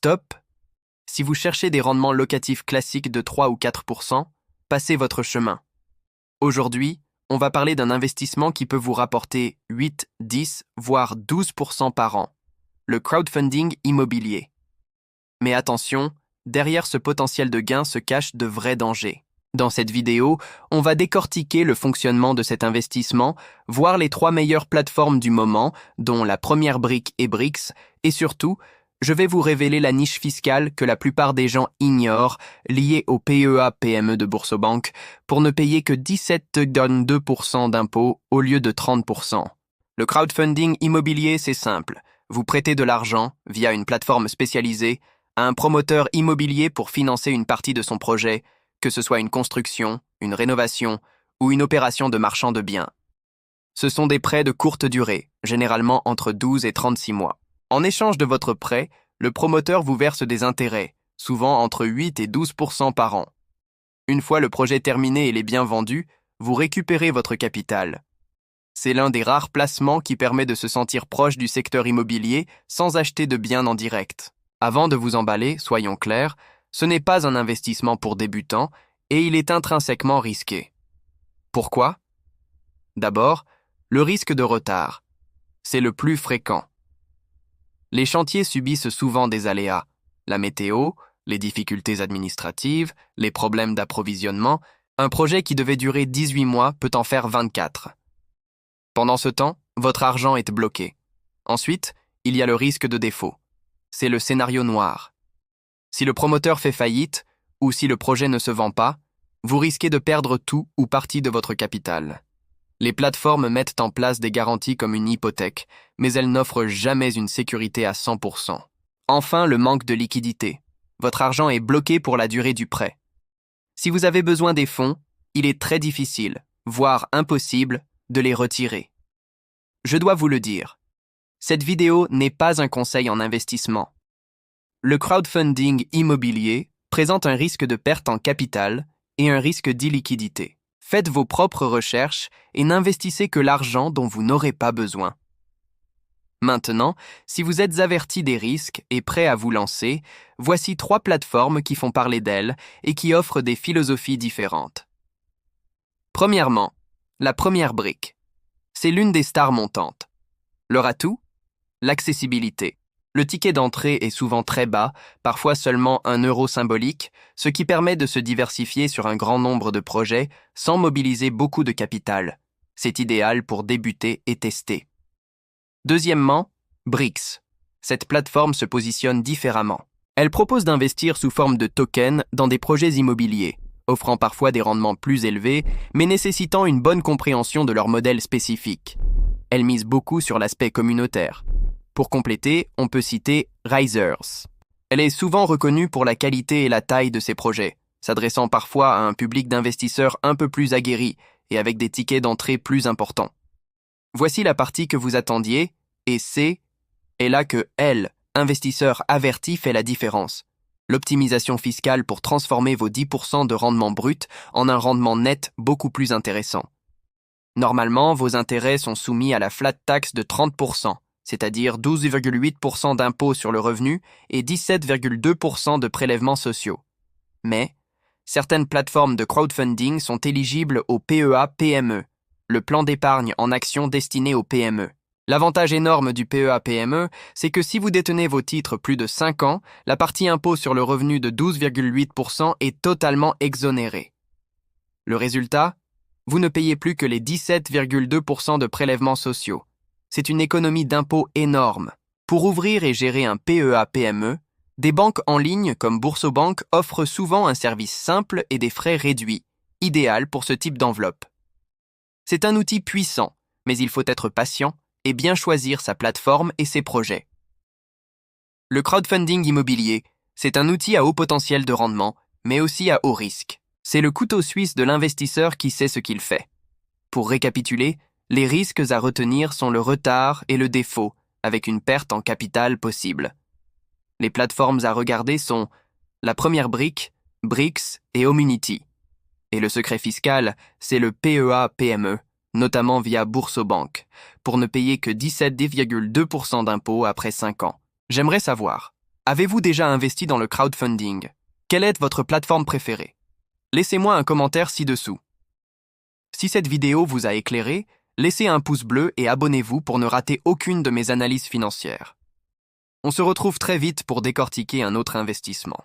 Stop! Si vous cherchez des rendements locatifs classiques de 3 ou 4%, passez votre chemin. Aujourd'hui, on va parler d'un investissement qui peut vous rapporter 8, 10, voire 12% par an, le crowdfunding immobilier. Mais attention, derrière ce potentiel de gain se cachent de vrais dangers. Dans cette vidéo, on va décortiquer le fonctionnement de cet investissement, voir les 3 meilleures plateformes du moment, dont la première brique est Brix, et surtout, je vais vous révéler la niche fiscale que la plupart des gens ignorent, liée au PEA-PME de Boursobank, pour ne payer que 17,2% d'impôts au lieu de 30%. Le crowdfunding immobilier, c'est simple. Vous prêtez de l'argent, via une plateforme spécialisée, à un promoteur immobilier pour financer une partie de son projet, que ce soit une construction, une rénovation ou une opération de marchand de biens. Ce sont des prêts de courte durée, généralement entre 12 et 36 mois. En échange de votre prêt, le promoteur vous verse des intérêts, souvent entre 8 et 12% par an. Une fois le projet terminé et les biens vendus, vous récupérez votre capital. C'est l'un des rares placements qui permet de se sentir proche du secteur immobilier sans acheter de biens en direct. Avant de vous emballer, soyons clairs, ce n'est pas un investissement pour débutants et il est intrinsèquement risqué. Pourquoi? D'abord, le risque de retard. C'est le plus fréquent. Les chantiers subissent souvent des aléas, la météo, les difficultés administratives, les problèmes d'approvisionnement. Un projet qui devait durer 18 mois peut en faire 24. Pendant ce temps, votre argent est bloqué. Ensuite, il y a le risque de défaut. C'est le scénario noir. Si le promoteur fait faillite, ou si le projet ne se vend pas, vous risquez de perdre tout ou partie de votre capital. Les plateformes mettent en place des garanties comme une hypothèque, mais elles n'offrent jamais une sécurité à 100%. Enfin, le manque de liquidité. Votre argent est bloqué pour la durée du prêt. Si vous avez besoin des fonds, il est très difficile, voire impossible, de les retirer. Je dois vous le dire, cette vidéo n'est pas un conseil en investissement. Le crowdfunding immobilier présente un risque de perte en capital et un risque d'illiquidité. Faites vos propres recherches et n'investissez que l'argent dont vous n'aurez pas besoin. Maintenant, si vous êtes averti des risques et prêt à vous lancer, voici 3 plateformes qui font parler d'elles et qui offrent des philosophies différentes. Premièrement, la première brique. C'est l'une des stars montantes. Leur atout? L'accessibilité. Le ticket d'entrée est souvent très bas, parfois seulement 1 euro symbolique, ce qui permet de se diversifier sur un grand nombre de projets sans mobiliser beaucoup de capital. C'est idéal pour débuter et tester. Deuxièmement, Brix. Cette plateforme se positionne différemment. Elle propose d'investir sous forme de tokens dans des projets immobiliers, offrant parfois des rendements plus élevés, mais nécessitant une bonne compréhension de leur modèle spécifique. Elle mise beaucoup sur l'aspect communautaire. Pour compléter, on peut citer Risers. Elle est souvent reconnue pour la qualité et la taille de ses projets, s'adressant parfois à un public d'investisseurs un peu plus aguerris et avec des tickets d'entrée plus importants. Voici la partie que vous attendiez, et c'est là que L, investisseur averti, fait la différence. L'optimisation fiscale pour transformer vos 10% de rendement brut en un rendement net beaucoup plus intéressant. Normalement, vos intérêts sont soumis à la flat tax de 30%. C'est-à-dire 12,8% d'impôts sur le revenu et 17,2% de prélèvements sociaux. Mais, certaines plateformes de crowdfunding sont éligibles au PEA-PME, le plan d'épargne en actions destiné aux PME. L'avantage énorme du PEA-PME, c'est que si vous détenez vos titres plus de 5 ans, la partie impôt sur le revenu de 12,8% est totalement exonérée. Le résultat? Vous ne payez plus que les 17,2% de prélèvements sociaux. C'est une économie d'impôts énorme. Pour ouvrir et gérer un PEA-PME, des banques en ligne comme Boursobank offrent souvent un service simple et des frais réduits, idéal pour ce type d'enveloppe. C'est un outil puissant, mais il faut être patient et bien choisir sa plateforme et ses projets. Le crowdfunding immobilier, c'est un outil à haut potentiel de rendement, mais aussi à haut risque. C'est le couteau suisse de l'investisseur qui sait ce qu'il fait. Pour récapituler, les risques à retenir sont le retard et le défaut, avec une perte en capital possible. Les plateformes à regarder sont la première brique, Brix et Homunity. Et le secret fiscal, c'est le PEA-PME, notamment via Boursobank, pour ne payer que 17,2% d'impôts après 5 ans. J'aimerais savoir, Avez-vous déjà investi dans le crowdfunding? Quelle est votre plateforme préférée? Laissez-moi un commentaire ci-dessous. Si cette vidéo vous a éclairé, laissez un pouce bleu et abonnez-vous pour ne rater aucune de mes analyses financières. On se retrouve très vite pour décortiquer un autre investissement.